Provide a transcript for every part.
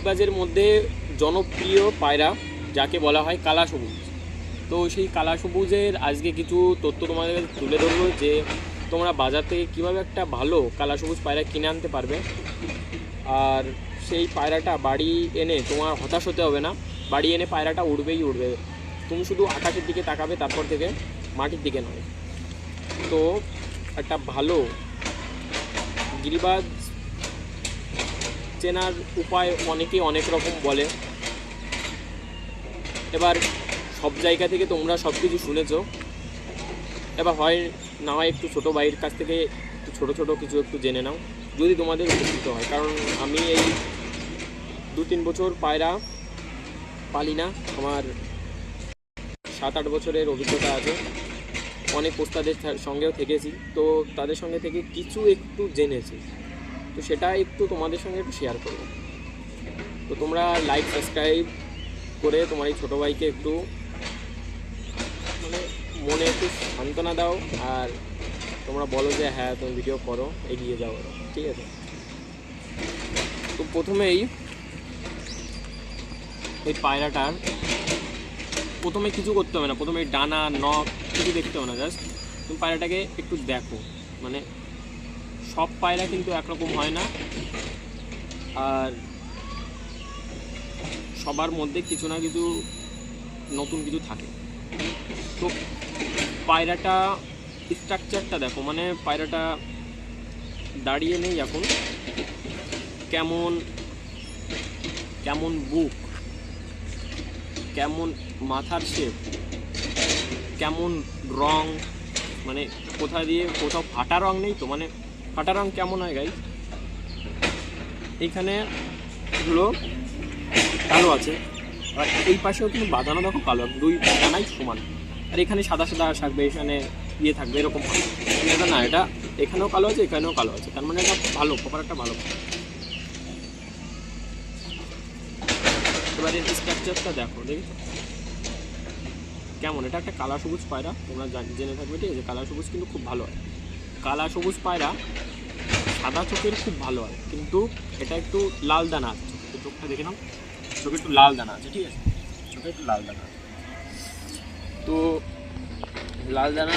গিরিবাজের মধ্যে জনপ্রিয় পায়রা যাকে বলা হয় কালা সবুজ। তো সেই কালা সবুজের আজকে কিছু তথ্য তোমাদের কাছে তুলে ধরবো যে তোমরা বাজার থেকে কীভাবে একটা ভালো কালা সবুজ পায়রা কিনে আনতে পারবে, আর সেই পায়রাটা বাড়ি এনে তোমার হতাশ হতে হবে না। বাড়ি এনে পায়রাটা উড়বেই উড়বে, তুমি শুধু আকাশের দিকে তাকাবে, তারপর থেকে মাটির দিকে নয়। তো একটা ভালো গিরিবাজ চেনার উপায় অনেকেই অনেক রকম বলে। এবার সব জায়গা থেকে তোমরা সব কিছু শুনেছ, এবার হয় না হয় একটু ছোটো ভাইয়ের কাছ থেকে একটু ছোটো ছোটো কিছু একটু জেনে নাও যদি তোমাদের উপকৃত হয়। কারণ আমি এই 2-3 বছর পায়রা পালি না, আমার 7-8 বছরের অভিজ্ঞতা আছে, অনেক পোস্তাদের সঙ্গেও থেকেছি, তো তাদের সঙ্গে থেকে কিছু একটু জেনেছি, তো সেটা একটু তোমাদের সঙ্গে একটু শেয়ার করবো। তো তোমরা লাইক সাবস্ক্রাইব করে তোমার এই ছোটো ভাইকে একটু মানে মনে একটু সান্ত্বনা দাও, আর তোমরা বলো যে হ্যাঁ তুমি ভিডিও করো, এগিয়ে যাও, ঠিক আছে? তো প্রথমেই এই পায়রাটার প্রথমে কিছু করতে হবে না, প্রথমে ডানা নখ কিছু দেখতে হবে না, জাস্ট তুমি পায়রাটাকে একটু দেখো। মানে সব পায়রা কিন্তু একরকম হয় না, আর সবার মধ্যে কিছু না কিছু নতুন কিছু থাকে। তো পায়রাটা স্ট্রাকচারটা দেখো, মানে পায়রাটা দাঁড়িয়ে নেই এখন, কেমন কেমন বুক, কেমন মাথার শেপ, কেমন রং, মানে কোথা দিয়ে কোথাও ফাটা রং নেই তো, মানে ফাটা রং কেমন হয় গাই, এইখানে এগুলো কালো আছে, আর এই পাশেও কিন্তু বাঁধানো দেখো কালো, দুই ডানাই সমান, আর এখানে সাদা সাদা থাকবে, এখানে ইয়ে থাকবে, এরকম এটা না, এটা এখানেও কালো আছে, এখানেও কালো আছে, তার মানে এটা ভালো প্রপার একটা ভালো। এবার এর স্ট্রাকচারটা দেখো, দেখি কেমন, এটা একটা কালা সবুজ পায়রা, তোমরা জেনে থাকবে, ঠিক আছে? কালা সবুজ কিন্তু খুব ভালো হয়, কালা সবুজ পায়রা সাদা চোখের খুব ভালো হয়, কিন্তু এটা একটু লাল দানা আছে, চোখটা দেখে নাও, চোখে একটু লাল দানা আছে, ঠিক আছে? চোখে একটু লাল দানা আছে, তো লাল দানা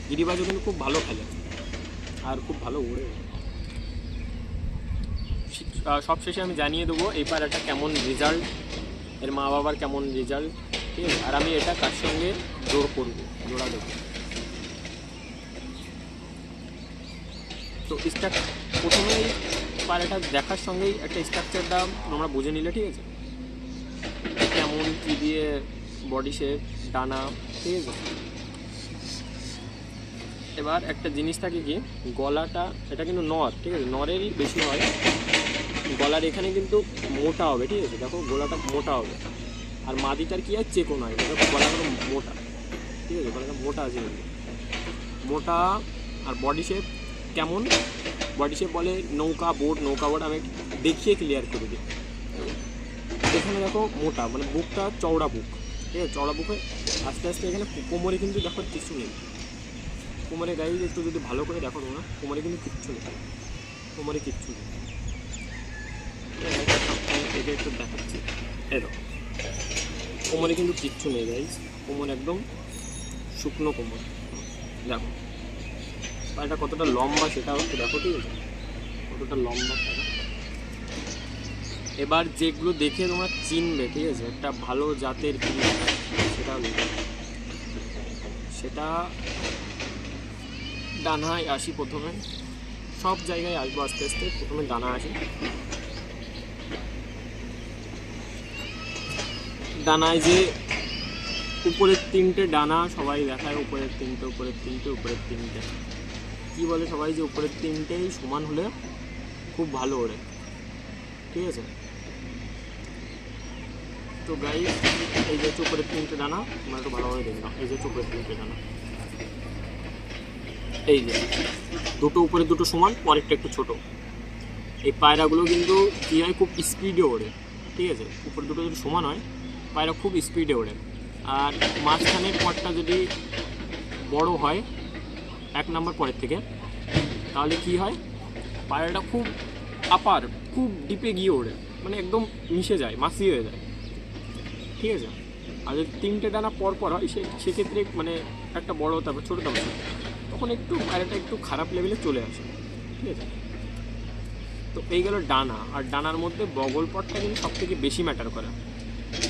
গিরিবাজও কিন্তু খুব ভালো খেলে আর খুব ভালো ওড়ে। সবশেষে আমি জানিয়ে দেবো এই পায়রাটা কেমন রেজাল্ট, এর মা বাবার কেমন রেজাল্ট, ঠিক আছে? আর আমি এটা কার সঙ্গে জোড়া দেবো। তো প্রথমেই পায়রাটা দেখার সঙ্গেই একটা স্ট্রাকচারটা আমরা বুঝে নিলে, ঠিক আছে? কেমন কী দিয়ে বডি শেপ, ডানা, ঠিক আছে? এবার একটা জিনিস থাকে কি, গলাটা, এটা কিন্তু নর, ঠিক আছে? নরেরই বেশি হয়, গলার এখানে কিন্তু মোটা হবে, ঠিক আছে? দেখো গলাটা মোটা হবে, আর মাদিটার কি হয় চেকো নয়, দেখো গলাটা মোটা, ঠিক আছে? গলাটা মোটা আছে কিন্তু মোটা। আর বডি শেপ কেমন, বডি শেপ বলে নৌকা বোট, আমি দেখিয়ে ক্লিয়ার করে দিই। এখানে দেখো মোটা, মানে বুকটা চওড়া বুক, ঠিক আছে? চওড়া বুকে আস্তে আস্তে এখানে কোমরে কিন্তু দেখো কিছু নেই, কোমরে গায়ে একটু যদি ভালো করে দেখো তোমরা, কোমরে কিন্তু কিচ্ছু নেই, কোমরে কিচ্ছু নেই, এটা একটু দেখাচ্ছি, এই দেখো কোমরে কিন্তু কিচ্ছু নেই গাইজ, কোমর একদম শুকনো কোমর। দেখো পায়রাটা কতটা লম্বা সেটাও একটু দেখো, ঠিক আছে? কতটা লম্বা পায়রা। এবার যেগুলো দেখে তোমরা চিনবে, ঠিক আছে, একটা ভালো জাতের কি সেটা ডানায় আসি প্রথমে, সব জায়গায় আসবো আস্তে আস্তে, প্রথমে ডানা আসি। ডানায় যে উপরের 3টে ডানা সবাই দেখায়, উপরের 3টে, উপরের 3টে, উপরের 3টে, কী বলে সবাই যে উপরের 3টেই সমান হলে খুব ভালো ওড়ে, ঠিক আছে? তো গাই এই যে উপরের 3টে ডানা তোমরা একটু ভালোভাবে দেখে নাও, এই যে উপরের 3টে ডানা, এই যে দুটো উপরে দুটো সমান, পরেরটা একটু ছোট। এই পায়রাগুলো কিন্তু কী হয়, খুব স্পিডে ওড়ে, ঠিক আছে? উপরে দুটো যদি সমান হয় পায়রা খুব স্পিডে ওড়ে, আর মাঝখানের পরটা যদি বড় হয় 1 নম্বর পরের থেকে, তাহলে কি হয়, পায়রাটা খুব খুব ডিপে গিয়ে ওড়ে, মানে একদম মিশে যায়, মাসি হয়ে যায়, ঠিক আছে। আর যদি 3টে ডানা পর পর হয় সেক্ষেত্রে মানে একটা বড় তারপর ছোটো তারপর ছোটো, তখন একটু পায়রাটা একটু খারাপ লেভেলে চলে আসে, ঠিক আছে। তো এই গেল ডানা। আর ডানার মধ্যে বগল পটটা কিন্তু সব থেকে বেশি ম্যাটার করে,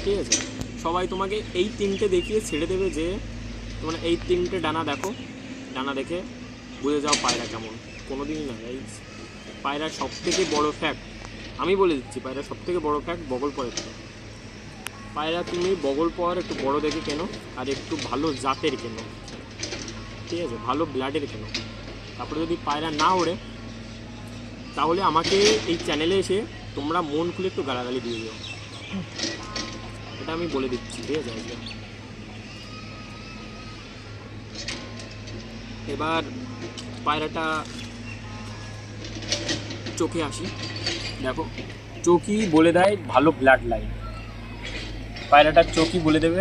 ঠিক আছে। সবাই তোমাকে এই 3টে দেখিয়ে ছেড়ে দেবে যে তোমরা এই 3টে ডানা দেখো, ডানা দেখে বুঝে যাও পায়রা কেমন। কোনো দিনই না গাইস। পায়রার সব থেকে বড়ো ফ্যাক্ট আমি বলে দিচ্ছি, পায়রার সব থেকে বড়ো ফ্যাক্ট বগল পরের থেকে। পায়রা তুমি বগল পর একটু বড় দেখে কেনো, আর একটু ভালো জাতের কেনো, ঠিক আছে, ভালো ব্লাডের কেনো। তারপরে যদি পায়রা না ওড়ে তাহলে আমাকে এই চ্যানেলে এসে তোমরা মন খুলে একটু গালাগালি দিয়ে দিও, এটা আমি বলে দিচ্ছি, ঠিক আছে। এবার পায়রাটা চোখে আসি। দেখো চোখই বলে দেয় ভালো ব্লাড লাইন, পায়রাটার চোখই বলে দেবে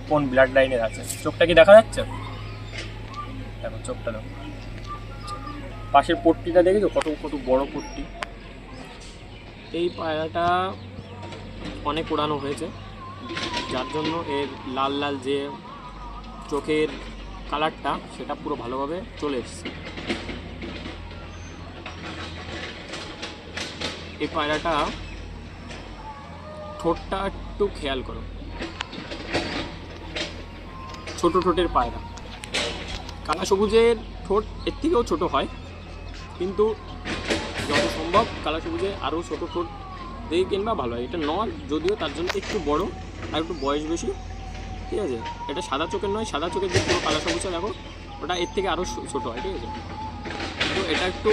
কোন ব্লাড লাইনের আছে। চোখটা কি দেখা যাচ্ছে? দেখো চোখটা দেখো, পাশের পট্টিটা দেখেছো কত কত বড় পট্টি। এই পায়রাটা অনেক ওড়ানো হয়েছে, যার জন্য এর লাল লাল যে চোখের কালারটা সেটা পুরো ভালোভাবে চলে এসছে। এই পায়রাটা ঠোঁটটা একটু খেয়াল করো, ছোট ঠোঁটের পায়রা। কালা সবুজের ঠোঁট এর থেকেও ছোট হয়, কিন্তু যত সম্ভব কালা সবুজে আরও ছোট ঠোঁট দিয়ে কিনবা ভালো হয়। এটা নয় যদিও, তার জন্য একটু বড় আর একটু বয়স বেশি, ঠিক আছে। এটা সাদা চোখের নয়, সাদা চোখের যে পুরো কালা সবুজটা দেখো ওটা এর থেকে আরও ছোটো হয়, ঠিক আছে। তো এটা একটু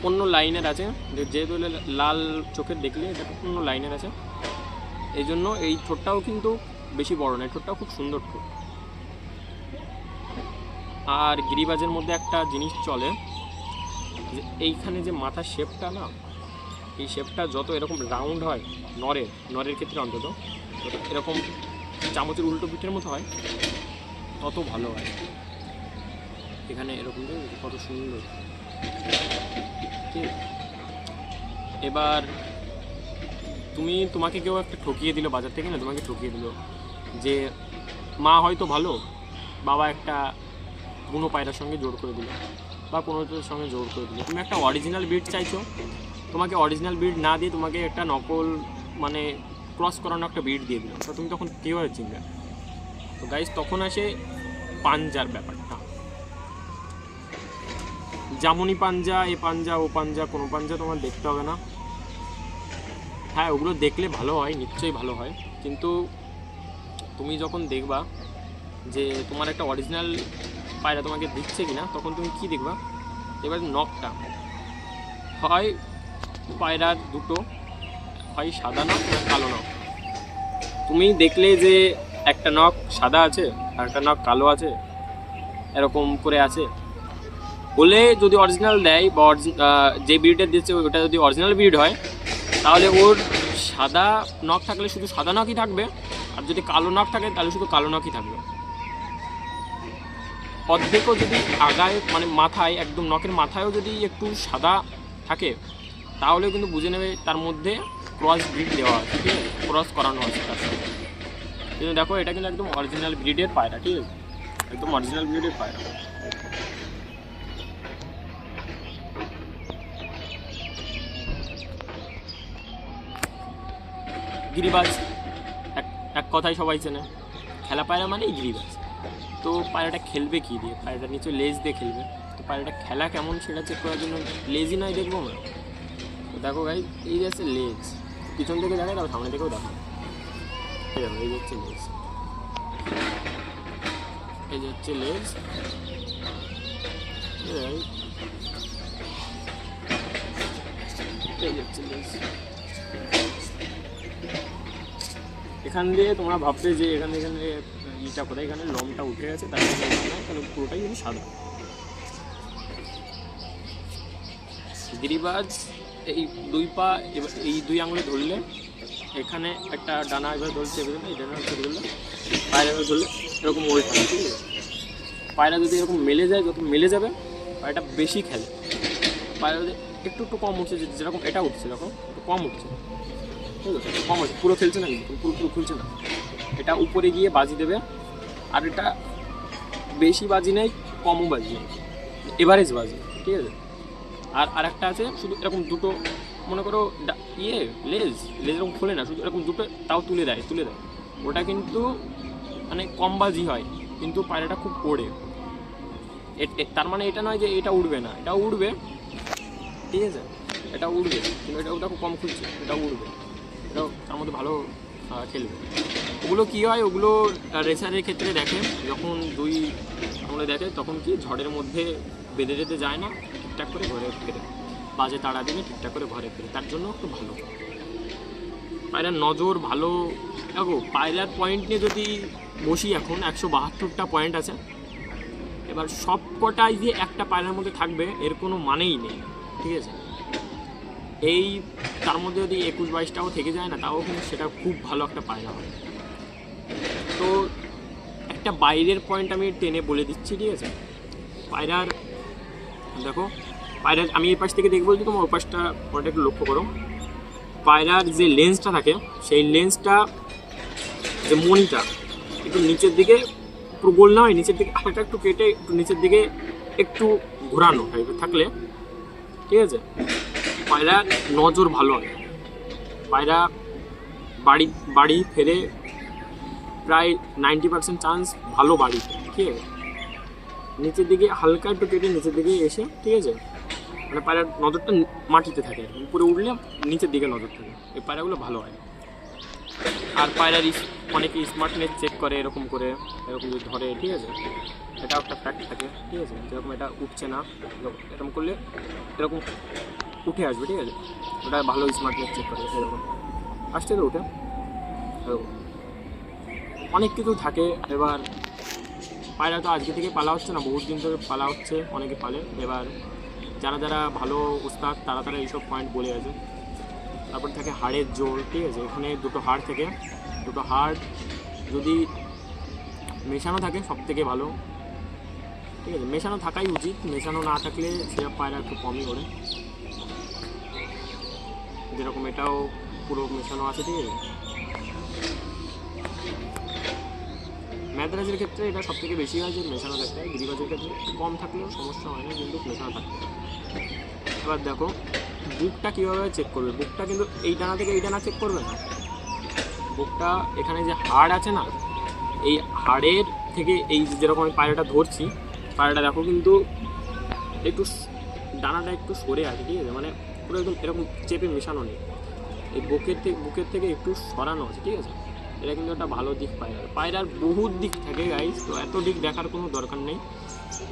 অন্য লাইনের আছে, যেহেতু লাল চোখের দেখলে এটা অন্য লাইনের আছে, এই জন্য এই ঠোঁটটাও কিন্তু বেশি বড় নয়, ঠোঁটটাও খুব সুন্দর ঠোঁট। আর গিরিবাজের মধ্যে একটা জিনিস চলে যে এইখানে যে মাথার শেপটা না, এই শেপটা যত এরকম রাউন্ড হয় নরের ক্ষেত্রে অন্তত এরকম চামচের উল্টো পিঠের মতো হয় তত ভালো হয়। এখানে এরকম কত সুন্দর, ঠিক। এবার তোমাকে কেউ একটা ঠকিয়ে দিল বাজার থেকে, না তোমাকে ঠকিয়ে দিল যে মা হয়তো ভালো, বাবা একটা বুনো পায়রার সঙ্গে জোর করে দিল বা কোনোটার সঙ্গে জোর করে দিল। তুমি একটা অরিজিনাল ব্রিড চাইছো, তোমাকে অরিজিনাল ব্রিড না দিয়ে তোমাকে একটা নকল মানে ক্রস করানো একটা ব্রিড দিয়ে দিল, তো তুমি তখন কীভাবে চিনবে? তো গাইস তখন আসে পাঞ্জার ব্যাপারটা। জামুনি পাঞ্জা, এ পাঞ্জা ও পাঞ্জা, কোনো পাঞ্জা তোমার দেখতে হবে না। হ্যাঁ ওগুলো দেখলে ভালো হয়, নিশ্চয়ই ভালো হয়, কিন্তু তুমি যখন দেখবা যে তোমার একটা অরিজিনাল পায়রা তোমাকে দিচ্ছে কিনা, তখন তুমি কি দেখবা? এবার নখটা হয় পায়রার দুটো, হয় সাদা নখ না কালো নখ। তুমি দেখলে যে একটা নখ সাদা আছে আর একটা নখ কালো আছে, এরকম করে আছে বলে যদি অরিজিনাল দেয় বা যে ব্রিডের দিচ্ছে ওটা যদি অরিজিনাল ব্রিড হয়, তাহলে ওর সাদা নখ থাকলে শুধু সাদা নখই থাকবে, আর যদি কালো নখ থাকে তাহলে শুধু কালো নখই থাকবে। অর্ধেকও যদি আগায় মানে মাথায় একদম নখের মাথায়ও যদি একটু সাদা থাকে, তাহলেও কিন্তু বুঝে নেবে তার মধ্যে ক্রস ব্রিড দেওয়া আছে, ঠিক আছে, ক্রস করানো আছে তার সাথে। কিন্তু দেখো এটা কিন্তু একদম অরিজিনাল ব্রিডের পায়রা, ঠিক আছে, একদম অরিজিনাল ব্রিডের পায়রা। গিরিবাজ এক কথায় সবাই চেনে, খেলা পায়রা মানেই গিরিবাজ। তো পায়রাটা খেলবে কী দিয়ে? পায়রাটা নিশ্চয়ই লেজ দিয়ে খেলবে। তো পায়রাটা খেলা কেমন সেটা চেক করার জন্য লেজই নয় দেখবো আমরা। তো দেখো ভাই, এই যে আছে লেজ, পিছন থেকে দেখায় তারপর সামনে থেকেও দেখো, ঠিক আছে, এই যে হচ্ছে লেজ, এই যে হচ্ছে লেজ, এই যে হচ্ছে লেজ। এখান দিয়ে তোমরা ভাববে যে এখানে ইটা কোথায়, এখানে লোমটা উঠে গেছে, তার জন্য তাহলে পুরোটাই কিন্তু সাদা। গিরিবাজ এই দুই পা এই দুই আঙুলে ধরলে এখানে একটা ডানা এবার ধরছে, এই ডানা ধরলে পায়রা এবার ধরলে এরকম ওড়ে থাকে, ঠিক আছে। পায়রা যদি এরকম মেলে যায়, যত মেলে যাবে পায়রাটা বেশি খেলে। পায়রা যদি একটু একটু কম উঠছে, যেরকম এটা উঠছে দেখো একটু কম উঠছে, ঠিক আছে, কম হচ্ছে, পুরো খেলছে না কিন্তু, পুরো খুলছে না। এটা উপরে গিয়ে বাজি দেবে, আর এটা বেশি বাজি নেই কমও বাজি নেই, এভারেজ বাজি, ঠিক আছে। আর আরেকটা আছে শুধু এরকম দুটো, মনে করো লেজ এরকম খোলে না, শুধু এরকম দুটো তাও তুলে দেয়, ওটা কিন্তু মানে কম বাজি হয়, কিন্তু পায়রাটা খুব ওড়ে। তার মানে এটা নয় যে এটা উড়বে না, এটা উড়বে, ঠিক আছে, এটা উড়বে, কিন্তু ওটা খুব কম খুলছে, এটা উড়বে, এটাও তার মধ্যে ভালো খেলবে। ওগুলো কী হয়, ওগুলো রেসারের ক্ষেত্রে দেখে, যখন আমরা দেখে তখন কি ঝড়ের মধ্যে বেঁধে যেতে যায় না, ঠিকঠাক করে ঘরে ফেরে, বাজে তাড়া দিলে ঠিকঠাক করে ঘরে ফেরে, তার জন্য একটু ভালো। পায়রার নজর ভালো, দেখো পায়রার পয়েন্ট নিয়ে যদি বসি, এখন 172টা পয়েন্ট আছে। এবার সব কটাই যে একটা পায়রার মধ্যে থাকবে এর কোনো মানেই নেই, ঠিক আছে। এই তার মধ্যে যদি 21-22টাও থেকে যায় না, তাও কিন্তু সেটা খুব ভালো একটা পায়রা হয়। তো একটা বাইরের পয়েন্ট আমি টেনে বলে দিচ্ছি, ঠিক আছে। পায়রার দেখো, পায়রার আমি এই পাশ থেকে দেখবো, যদি তোমার ওই পাশটা পয়েন্ট একটু লক্ষ্য করো। পায়রার যে লেন্সটা থাকে, সেই লেন্সটা যে মনিটা একটু নিচের দিকে, পুরো গোল না হয়, নিচের দিকে হালকা একটু কেটে একটু নিচের দিকে একটু ঘোরানো টাইপের থাকলে, ঠিক আছে, পায়রার নজর ভালো হয়। পায়রা বাড়ি ফেরে প্রায় 90% চান্স ভালো বাড়ি, ঠিক আছে। নিচের দিকে হালকা একটু কেটে নিচের দিকে এসে, ঠিক আছে, মানে পায়রার নজরটা মাটিতে থাকে, উপরে উঠলে নিচের দিকে নজর থাকে, এই পায়রাগুলো ভালো হয়। আর পায়রার অনেকে স্মার্টনেস চেক করে, এরকম যদি ধরে, ঠিক আছে, এটা একটা ফ্যাক্ট থাকে, ঠিক আছে। যেরকম এটা উঠছে না, এরকম করলে এরকম উঠে আসবে, ঠিক আছে, ওটা ভালো স্মার্টনেস চেক করে, এরকম আসছে তো উঠে, অনেক কিছু থাকে। এবার পায়রা তো আজকে থেকে পালা হচ্ছে না, বহুত দিন ধরে পালা হচ্ছে, অনেকে পালে। এবার যারা ভালো উস্তাদ তারা এইসব পয়েন্ট বলে আছে। তারপর থাকে হাড়ের জোর, ঠিক আছে, এখানে দুটো হাড় থেকে, দুটো হাড় যদি মেশানো থাকে সব থেকে ভালো, ঠিক আছে, মেশানো থাকাই উচিত, মেশানো না থাকলে সেসব পায়রা একটু কমই ওড়ে। যেরকম এটাও পুরো মেশানো আছে, ঠিক আছে। ম্যাদ্রাজের ক্ষেত্রে এটা সব থেকে বেশি হয় যে মেশানো থাকতে হয়, গিরিবাজের ক্ষেত্রে কম থাকলেও সমস্যা হয় না, কিন্তু মেশানো থাকতে হয়। এবার দেখো বুকটা কীভাবে চেক করবে, বুকটা কিন্তু এই ডানা থেকে এই ডানা চেক করবে না, বুকটা এখানে যে হাড় আছে না, এই হাড়ের থেকে এই যেরকম আমি পায়রাটা ধরছি, পায়রাটা দেখো কিন্তু একটু ডানাটা একটু সরে আছে, ঠিক আছে, মানে পুরো একদম এরকম চেপে মেশানো নেই, এই বুকের থেকে একটু সরানো আছে, ঠিক আছে। এটা কিন্তু একটা ভালো দিক পায়রার বহুত দিক থাকে গাইস, তো এত দিক দেখার কোনো দরকার নেই।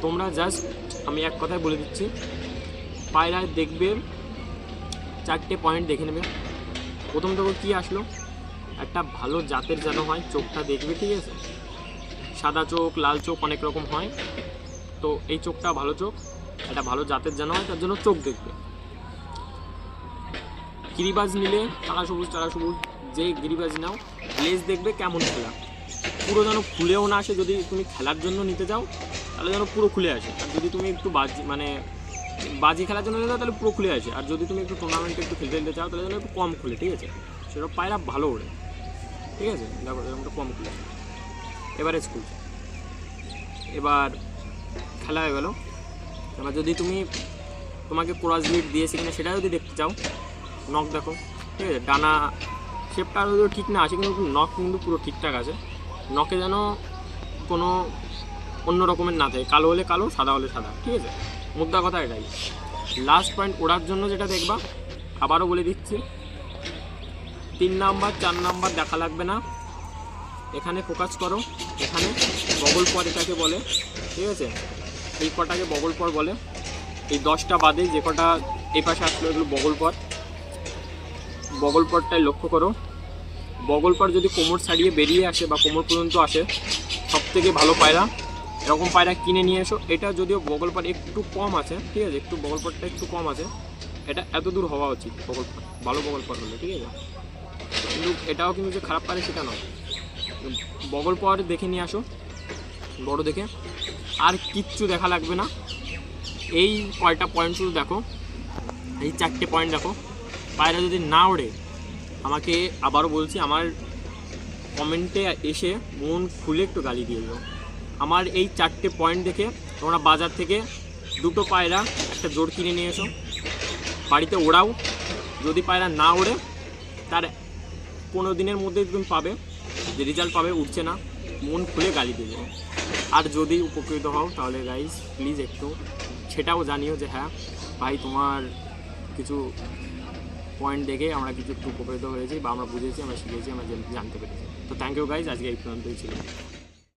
তোমরা জাস্ট আমি এক কথায় বলে দিচ্ছি, পায়রায় দেখবে 4টে পয়েন্ট দেখে নেবে। প্রথম থেকে কী আসলো, একটা ভালো জাতের যেন হয়, চোখটা দেখবে, ঠিক আছে, সাদা চোখ, লাল চোখ অনেক রকম হয়, তো এই চোখটা ভালো চোখ, একটা ভালো জাতের যেন হয়, তার জন্য চোখ দেখবে। গিরিবাজ নিলে চারা সবুজ যে গিরিবাজ নাও, লেজ দেখবে কেমন খেলা, পুরো যেন খুলেও না আসে। যদি তুমি খেলার জন্য নিতে যাও তাহলে যেন পুরো খুলে আসে, আর যদি তুমি একটু বাজি খেলার জন্য নিতে যাও তাহলে পুরো খুলে আসে, আর যদি তুমি একটু টুর্নামেন্টে একটু খেলতে চাও তাহলে যেন একটু কম খুলে, ঠিক আছে। সেসব পায়রা ভালো ওড়ে, ঠিক আছে, দেখো এরকম কম খুলে, এভারেজ খুলছে। এবার খেলা হয়ে গেল। এবার যদি তোমাকে ক্রস ব্রিড দিয়েছে কিনা সেটা যদি দেখতে চাও, নখ দেখো, ঠিক আছে, ডানা শেপটা যদি ঠিক না আসে, কিন্তু নখ কিন্তু পুরো ঠিকঠাক আছে, নখে যেন কোনো অন্য রকমের না থাকে, কালো হলে কালো, সাদা হলে সাদা, ঠিক আছে, মুদ্রা কথা এটাই। লাস্ট পয়েন্ট ওড়ার জন্য যেটা দেখবা, আবারও বলে দিচ্ছি, 3 নাম্বার 4 নাম্বার দেখা লাগবে না, এখানে ফোকাস করো, এখানে বগল পর এটাকে বলে, ঠিক আছে, এই কটাকে বগল পর বলে। এই 10টা বাদে যে কটা এই পাশে আসলো এগুলো বগল পরটাই লক্ষ্য করো। বগল পর যদি কোমর ছাড়িয়ে বেরিয়ে আসে বা কোমর পর্যন্ত আসে, সব থেকে ভালো পায়রা। এরকম পায়রা কিনে নিয়ে এসো। এটা যদিও বগল পর একটু কম আছে, ঠিক আছে, একটু বগল পরটা একটু কম আছে, এটা এত দূর হওয়া উচিত বগল পর, ভালো বগল পর হলে, ঠিক আছে, কিন্তু এটাও কিন্তু যে খারাপ পারে সেটা নয়। বগল পর দেখে নিয়ে আসো বড় দেখে, আর কিচ্ছু দেখা লাগবে না, এই কয়টা পয়েন্ট শুধু দেখো, এই 4টে পয়েন্ট দেখো, পায়রা যদি না ওড়ে আমাকে আবারও বলছি, আমার কমেন্টে এসে মন খুলে একটু গালি দিয়ে দাও। আমার এই 4টে পয়েন্ট দেখে তোমরা বাজার থেকে 2টো পায়রা একটা জোড় কিনে নিয়ে এসো, বাড়িতে ওড়াও। যদি পায়রা না ওড়ে তার 15 দিনের মধ্যেই তুমি পাবে যে রেজাল্ট পাবে উঠছে না, মন খুলে গালি দিয়ে দেবো। আর যদি উপকৃত হও তাহলে গাইস প্লিজ একটু সেটাও জানিও যে হ্যাঁ ভাই তোমার কিছু পয়েন্ট দেখে আমরা কিছু একটু উপকৃত হয়েছি, বা আমরা বুঝেছি, আমরা শিখেছি, আমরা জানতে পেরেছি। তো থ্যাংক ইউ গাইজ, আজকে এই পর্যন্তই ছিল।